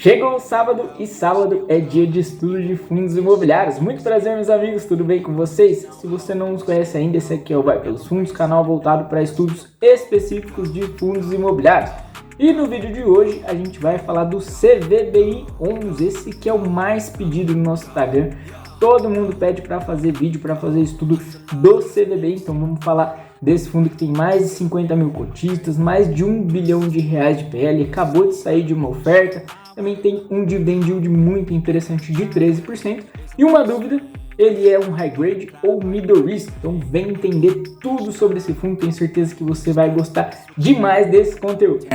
Chegou o sábado e sábado é dia de estudo de fundos imobiliários. Muito prazer, meus amigos, tudo bem com vocês? Se você não nos conhece ainda, esse aqui é o Vai Pelos Fundos, canal voltado para estudos específicos de fundos imobiliários. E no vídeo de hoje a gente vai falar do CVBI11, esse que é o mais pedido no nosso Instagram. Todo mundo pede para fazer vídeo, para fazer estudo do CVBI, então vamos falar desse fundo que tem mais de 50 mil cotistas, mais de R$1 bilhão de PL, acabou de sair de uma oferta, também tem um dividend yield muito interessante de 13%. E uma dúvida, ele é um high grade ou middle risk? Então vem entender tudo sobre esse fundo, tenho certeza que você vai gostar demais desse conteúdo.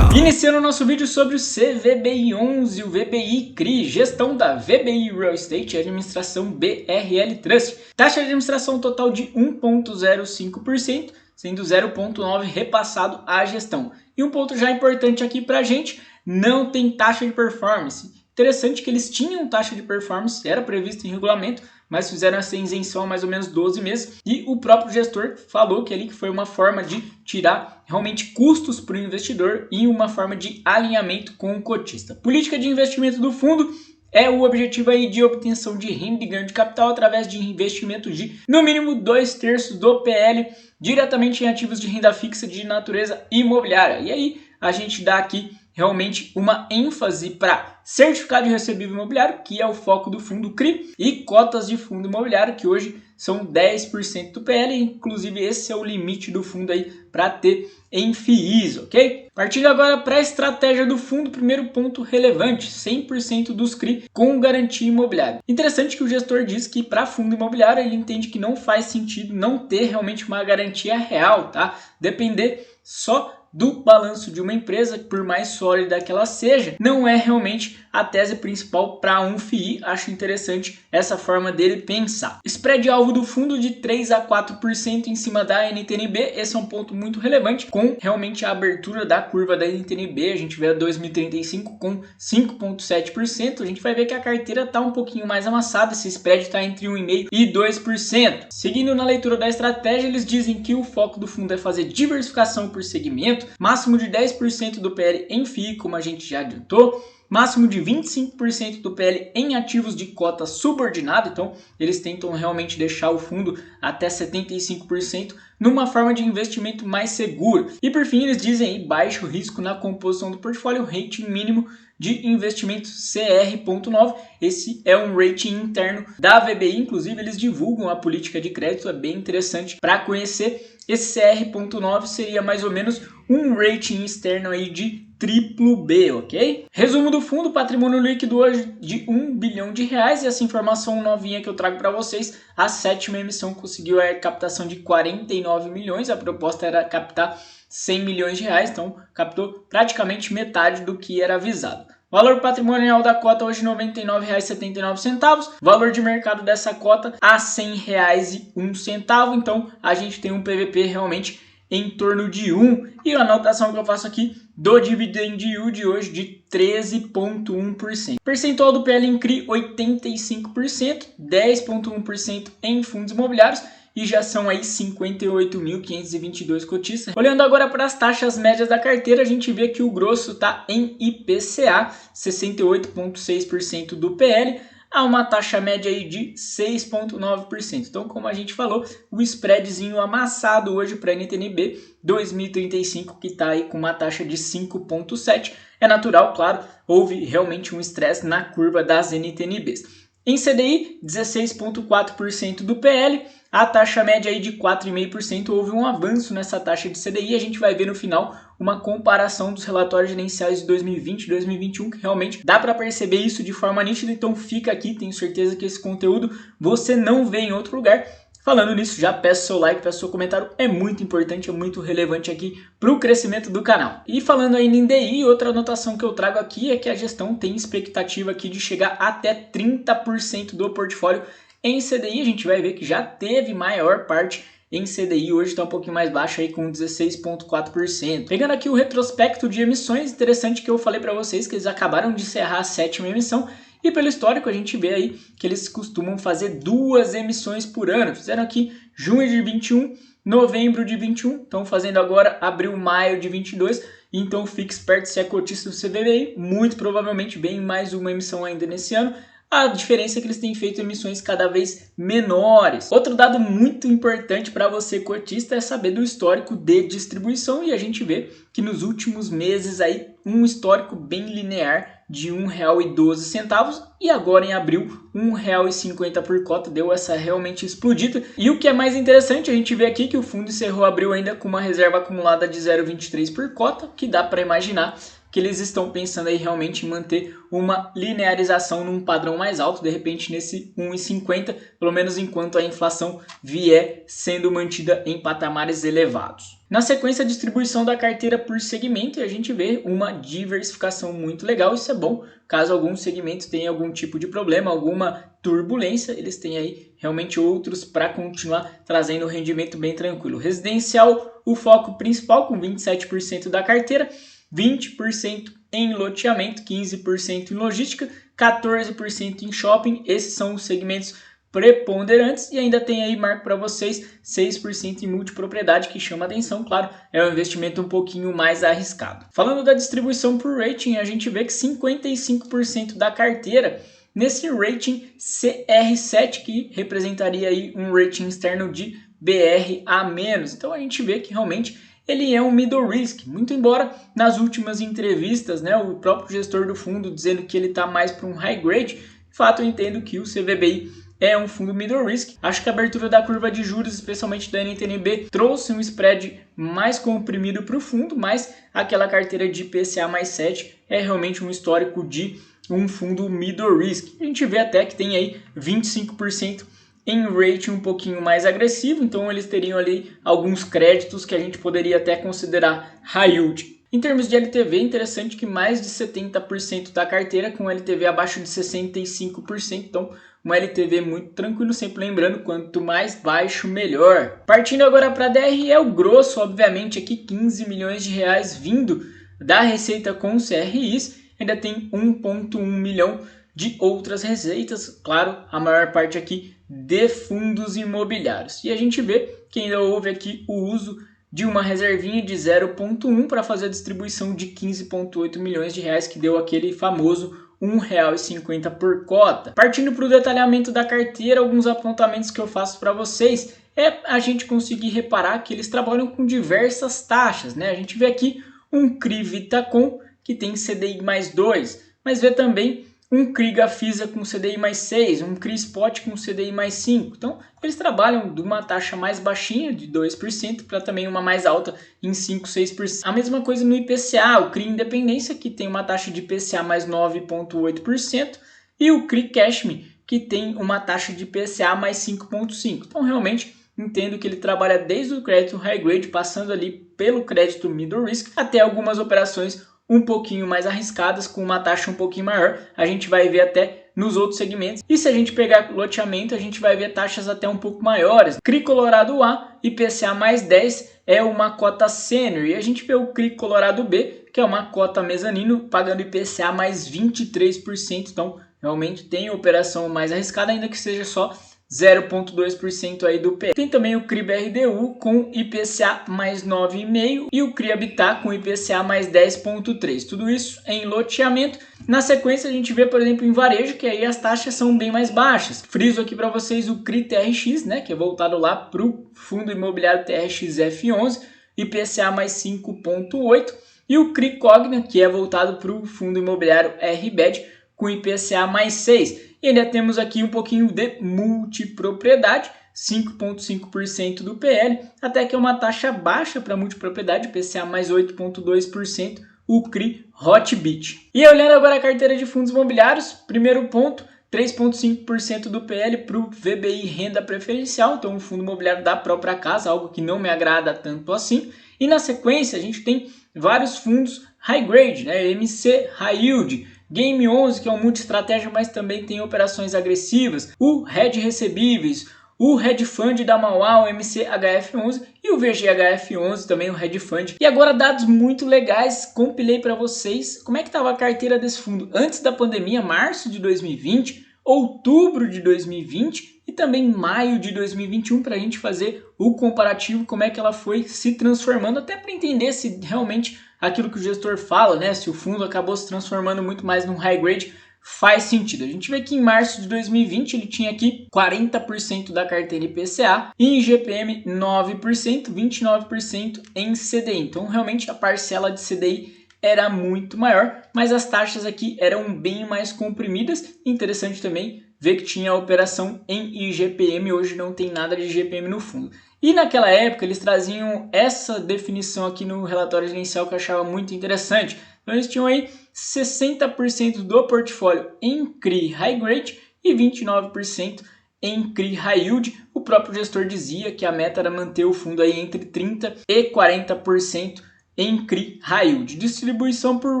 Iniciando o nosso vídeo sobre o CVBI11, o VBI CRI, gestão da VBI Real Estate e administração BRL Trust. Taxa de administração total de 1,05%, sendo 0,9% repassado à gestão. E um ponto já importante aqui para a gente, não tem taxa de performance. Interessante que eles tinham taxa de performance, era previsto em regulamento, mas fizeram essa isenção há mais ou menos 12 meses e o próprio gestor falou que foi uma forma de tirar realmente custos para o investidor e uma forma de alinhamento com o cotista. Política de investimento do fundo é o objetivo aí de obtenção de renda e ganho de capital através de investimento de no mínimo 2/3 do PL diretamente em ativos de renda fixa de natureza imobiliária. E aí a gente dá aqui realmente uma ênfase para certificado de recebível imobiliário, que é o foco do fundo CRI, e cotas de fundo imobiliário, que hoje são 10% do PL, inclusive esse é o limite do fundo aí para ter em FIIs, ok? Partindo agora para a estratégia do fundo, primeiro ponto relevante, 100% dos CRI com garantia imobiliária. Interessante que o gestor diz que para fundo imobiliário ele entende que não faz sentido não ter realmente uma garantia real, tá? Depender só do balanço de uma empresa, por mais sólida que ela seja, não é realmente a tese principal para um FII. Acho interessante essa forma dele pensar. Spread alvo do fundo de 3 a 4% em cima da NTN-B, esse é um ponto muito relevante, com realmente a abertura da curva da NTN-B, a gente vê a 2035 com 5,7%, a gente vai ver que a carteira está um pouquinho mais amassada, esse spread está entre 1,5% e 2%. Seguindo na leitura da estratégia, eles dizem que o foco do fundo é fazer diversificação por segmento, máximo de 10% do PL em FII, como a gente já adiantou, máximo de 25% do PL em ativos de cota subordinada, então eles tentam realmente deixar o fundo até 75% numa forma de investimento mais seguro. E por fim eles dizem aí baixo risco na composição do portfólio, rating mínimo de investimento CR.9, esse é um rating interno da VBI, inclusive eles divulgam a política de crédito, é bem interessante para conhecer. Esse CR.9 seria mais ou menos um rating externo aí de BBB, ok? Resumo do fundo, patrimônio líquido hoje de R$1 bilhão e essa informação novinha que eu trago para vocês, a 7ª emissão conseguiu a captação de 49 milhões, a proposta era captar R$100 milhões, então captou praticamente metade do que era avisado. Valor patrimonial da cota hoje R$ 99,79, valor de mercado dessa cota a R$ 100,01, então a gente tem um PVP realmente em torno de 1, e a anotação que eu faço aqui do dividend yield hoje de 13,1%. Percentual do PL em CRI 85%, 10,1% em fundos imobiliários, e já são aí 58.522 cotistas. Olhando agora para as taxas médias da carteira, a gente vê que o grosso está em IPCA, 68,6% do PL, a uma taxa média aí de 6,9%. Então, como a gente falou, o spreadzinho amassado hoje para a NTN-B 2035, que está aí com uma taxa de 5,7%. É natural, claro, houve realmente um estresse na curva das NTN-Bs. Em CDI, 16,4% do PL, a taxa média aí de 4,5%, houve um avanço nessa taxa de CDI, a gente vai ver no final uma comparação dos relatórios gerenciais de 2020 e 2021, que realmente dá para perceber isso de forma nítida, então fica aqui, tenho certeza que esse conteúdo você não vê em outro lugar. Falando nisso, já peço seu like, peço seu comentário, é muito importante, é muito relevante aqui para o crescimento do canal. E falando ainda em DI, outra anotação que eu trago aqui é que a gestão tem expectativa aqui de chegar até 30% do portfólio em CDI. A gente vai ver que já teve maior parte em CDI, hoje está um pouquinho mais baixo aí com 16,4%. Pegando aqui o retrospecto de emissões, interessante que eu falei para vocês que eles acabaram de encerrar a 7ª emissão, e pelo histórico a gente vê aí que eles costumam fazer 2 emissões por ano. Fizeram aqui junho de 21 novembro de 21, então fazendo agora abril, maio de 22, então fique esperto se é cotista do CVBI, muito provavelmente vem mais uma emissão ainda nesse ano. A diferença é que eles têm feito emissões cada vez menores. Outro dado muito importante para você cotista é saber do histórico de distribuição, e a gente vê que nos últimos meses aí um histórico bem linear de R$ 1,12 e agora em abril R$ 1,50 por cota, deu essa realmente explodida. E o que é mais interessante, a gente vê aqui que o fundo encerrou abril ainda com uma reserva acumulada de 0,23 por cota, que dá para imaginar que eles estão pensando aí realmente em manter uma linearização num padrão mais alto, de repente nesse 1,50, pelo menos enquanto a inflação vier sendo mantida em patamares elevados. Na sequência, a distribuição da carteira por segmento, e a gente vê uma diversificação muito legal. Isso é bom, caso algum segmento tenha algum tipo de problema, alguma turbulência, eles têm aí realmente outros para continuar trazendo um rendimento bem tranquilo. Residencial, o foco principal com 27% da carteira, 20% em loteamento, 15% em logística, 14% em shopping. Esses são os segmentos preponderantes, e ainda tem aí, marco para vocês, 6% em multipropriedade, que chama atenção, claro, é um investimento um pouquinho mais arriscado. Falando da distribuição por rating, a gente vê que 55% da carteira nesse rating CR7, que representaria aí um rating externo de BR a menos. Então a gente vê que realmente ele é um middle risk, muito embora nas últimas entrevistas, né, o próprio gestor do fundo dizendo que ele está mais para um high grade. De fato, eu entendo que o CVBI é um fundo middle risk. Acho que a abertura da curva de juros, especialmente da NTN-B, trouxe um spread mais comprimido para o fundo, mas aquela carteira de IPCA mais 7 é realmente um histórico de um fundo middle risk. A gente vê até que tem aí 25% em rating um pouquinho mais agressivo, então eles teriam ali alguns créditos que a gente poderia até considerar high yield. Em termos de LTV, é interessante que mais de 70% da carteira com LTV abaixo de 65%, então uma LTV muito tranquilo, sempre lembrando, quanto mais baixo, melhor. Partindo agora para a DRE, o grosso, obviamente, aqui 15 milhões de reais vindo da receita com CRIs, ainda tem 1,1 milhão de outras receitas, claro, a maior parte aqui de fundos imobiliários. E a gente vê que ainda houve aqui o uso de uma reservinha de 0,1 para fazer a distribuição de 15,8 milhões de reais, que deu aquele famoso R$ 1,50 por cota. Partindo para o detalhamento da carteira, alguns apontamentos que eu faço para vocês é a gente conseguir reparar que eles trabalham com diversas taxas, né? A gente vê aqui um CRI Vitacom que tem CDI mais 2, mas vê também um CRI Gafisa com CDI mais 6, um CRI Spot com CDI mais 5. Então, eles trabalham de uma taxa mais baixinha, de 2%, para também uma mais alta em 5, 6%. A mesma coisa no IPCA, o CRI Independência, que tem uma taxa de IPCA mais 9,8%, e o CRI Cashme, que tem uma taxa de IPCA mais 5,5%. Então, realmente, entendo que ele trabalha desde o crédito high grade, passando ali pelo crédito middle risk, até algumas operações um pouquinho mais arriscadas, com uma taxa um pouquinho maior. A gente vai ver até nos outros segmentos. E se a gente pegar loteamento, a gente vai ver taxas até um pouco maiores. CRI Colorado A, IPCA mais 10, é uma cota sênior. E a gente vê o CRI Colorado B, que é uma cota mezanino, pagando IPCA mais 23%. Então, realmente tem operação mais arriscada, ainda que seja só 0,2% aí do PL. Tem também o CRI BRDU com IPCA mais 9,5% e o CRI Habitat com IPCA mais 10,3%. Tudo isso em loteamento. Na sequência a gente vê, por exemplo, em varejo, que aí as taxas são bem mais baixas. Friso aqui para vocês o CRI TRX, né, que é voltado lá para o fundo imobiliário TRX F11, IPCA mais 5,8%. E o CRI Cogna, que é voltado para o fundo imobiliário RBED, com IPCA mais 6%. E ainda temos aqui um pouquinho de multipropriedade, 5,5% do PL, até que é uma taxa baixa para multipropriedade, IPCA mais 8,2%, o CRI Hotbit. E olhando agora a carteira de fundos imobiliários, primeiro ponto, 3,5% do PL para o VBI renda preferencial, então um fundo imobiliário da própria casa, algo que não me agrada tanto assim. E na sequência a gente tem vários fundos high grade, né? MC High Yield, Game 11, que é um multi-estratégia, mas também tem operações agressivas, o Red Recebíveis, o Hedge Fund da Mauá, o MCHF11 e o VGHF11, também o Hedge Fund. E agora dados muito legais, compilei para vocês como é que estava a carteira desse fundo antes da pandemia, março de 2020, outubro de 2020 e também maio de 2021 para a gente fazer o comparativo, como é que ela foi se transformando, até para entender se realmente aquilo que o gestor fala, né, se o fundo acabou se transformando muito mais num high grade, faz sentido. A gente vê que em março de 2020 ele tinha aqui 40% da carteira IPCA, e em GPM 9%, 29% em CDI. Então realmente a parcela de CDI era muito maior, mas as taxas aqui eram bem mais comprimidas. Interessante também ver que tinha a operação em IGPM, hoje não tem nada de IGPM no fundo. E naquela época eles traziam essa definição aqui no relatório gerencial que eu achava muito interessante. Então eles tinham aí 60% do portfólio em CRI High Grade e 29% em CRI High Yield. O próprio gestor dizia que a meta era manter o fundo aí entre 30% e 40% em CRI High Yield. Distribuição por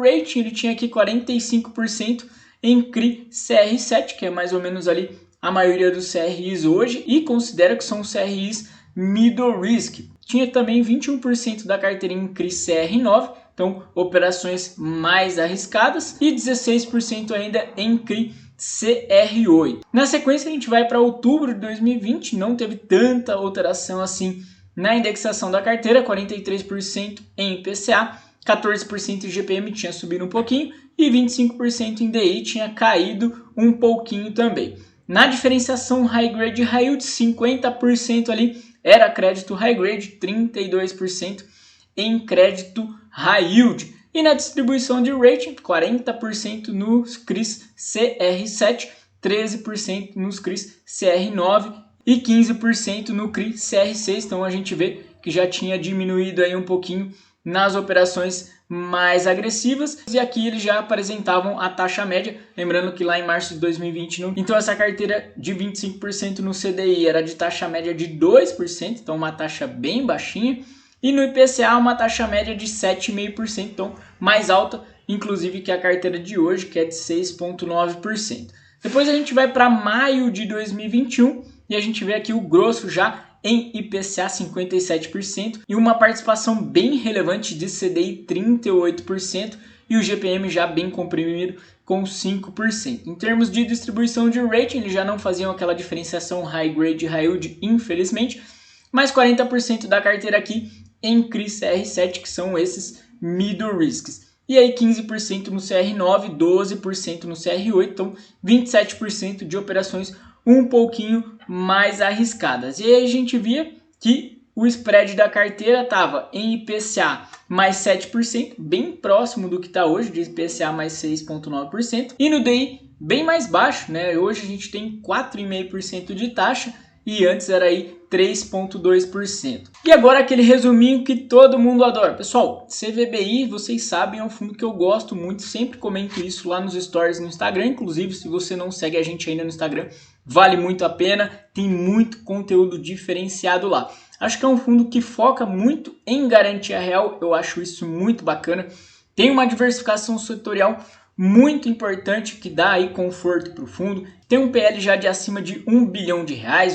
rating, ele tinha aqui 45% em CRI CR7, que é mais ou menos ali a maioria dos CRIs hoje, e considera que são CRIs middle risk. Tinha também 21% da carteira em CRI CR9, então operações mais arriscadas, e 16% ainda em CRI CR8. Na sequência a gente vai para outubro de 2020, não teve tanta alteração assim na indexação da carteira, 43% em IPCA, 14% em GPM tinha subido um pouquinho e 25% em DI tinha caído um pouquinho também. Na diferenciação high grade e high yield, 50% ali era crédito high grade, 32% em crédito high yield. E na distribuição de rating, 40% nos CRIs CR7, 13% nos CRIs CR9 e 15% no CRI CR6. Então a gente vê que já tinha diminuído aí um pouquinho nas operações mais agressivas, e aqui eles já apresentavam a taxa média, lembrando que lá em março de 2020, então essa carteira de 25% no CDI era de taxa média de 2%, então uma taxa bem baixinha, e no IPCA uma taxa média de 7,5%, então mais alta, inclusive, que a carteira de hoje, que é de 6,9%. Depois a gente vai para maio de 2021 e a gente vê aqui o grosso já em IPCA 57% e uma participação bem relevante de CDI 38% e o GPM já bem comprimido com 5%. Em termos de distribuição de rating, eles já não faziam aquela diferenciação high grade e high yield, infelizmente, mas 40% da carteira aqui em CRI CR7, que são esses middle risks. E aí 15% no CR9, 12% no CR8, então 27% de operações um pouquinho mais arriscadas. E aí a gente via que o spread da carteira estava em IPCA mais 7%, bem próximo do que está hoje, de IPCA mais 6,9%, e no DI bem mais baixo, né? Hoje a gente tem 4,5% de taxa, e antes era aí 3,2%. E agora aquele resuminho que todo mundo adora. Pessoal, CVBI, vocês sabem, é um fundo que eu gosto muito, sempre comento isso lá nos stories no Instagram, inclusive se você não segue a gente ainda no Instagram, vale muito a pena, tem muito conteúdo diferenciado lá. Acho que é um fundo que foca muito em garantia real, eu acho isso muito bacana. Tem uma diversificação setorial muito importante que dá aí conforto para o fundo. Tem um PL já de acima de R$1 bilhão,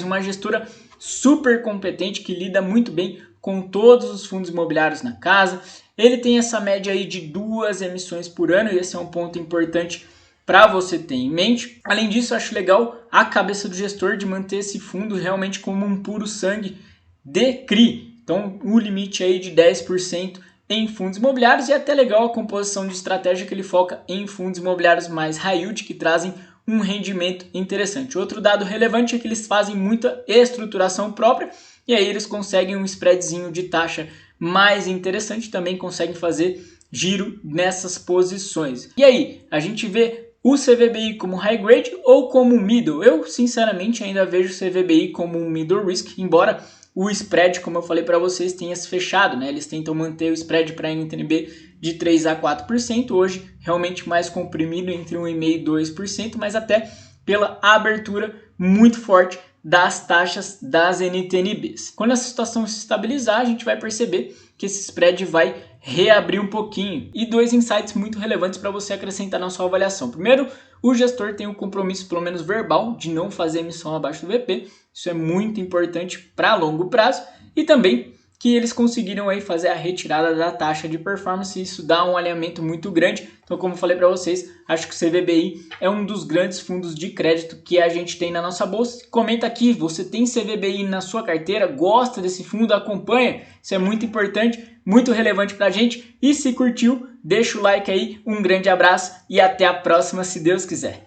uma gestora super competente que lida muito bem com todos os fundos imobiliários na casa. Ele tem essa média aí de 2 emissões por ano e esse é um ponto importante para você ter em mente. Além disso, acho legal a cabeça do gestor de manter esse fundo realmente como um puro sangue de CRI. Então, o limite aí de 10% em fundos imobiliários, e é até legal a composição de estratégia que ele foca em fundos imobiliários mais high yield, que trazem um rendimento interessante. Outro dado relevante é que eles fazem muita estruturação própria, e aí eles conseguem um spreadzinho de taxa mais interessante, também conseguem fazer giro nessas posições. E aí, a gente vê o CVBI como high grade ou como middle? Eu, sinceramente, ainda vejo o CVBI como um middle risk, embora o spread, como eu falei para vocês, tenha se fechado, né? Eles tentam manter o spread para a NTNB de 3 a 4%, hoje realmente mais comprimido entre 1,5% e 2%, mas até pela abertura muito forte das taxas das NTNBs. Quando essa situação se estabilizar, a gente vai perceber que esse spread vai reabrir um pouquinho. E 2 insights muito relevantes para você acrescentar na sua avaliação. Primeiro, o gestor tem um compromisso, pelo menos verbal, de não fazer emissão abaixo do VP. Isso é muito importante para longo prazo. E também que eles conseguiram aí fazer a retirada da taxa de performance, e isso dá um alinhamento muito grande. Então, como eu falei para vocês, acho que o CVBI é um dos grandes fundos de crédito que a gente tem na nossa bolsa. Comenta aqui, você tem CVBI na sua carteira, gosta desse fundo, acompanha? Isso é muito importante, muito relevante para a gente. E se curtiu, deixa o like aí, um grande abraço e até a próxima, se Deus quiser.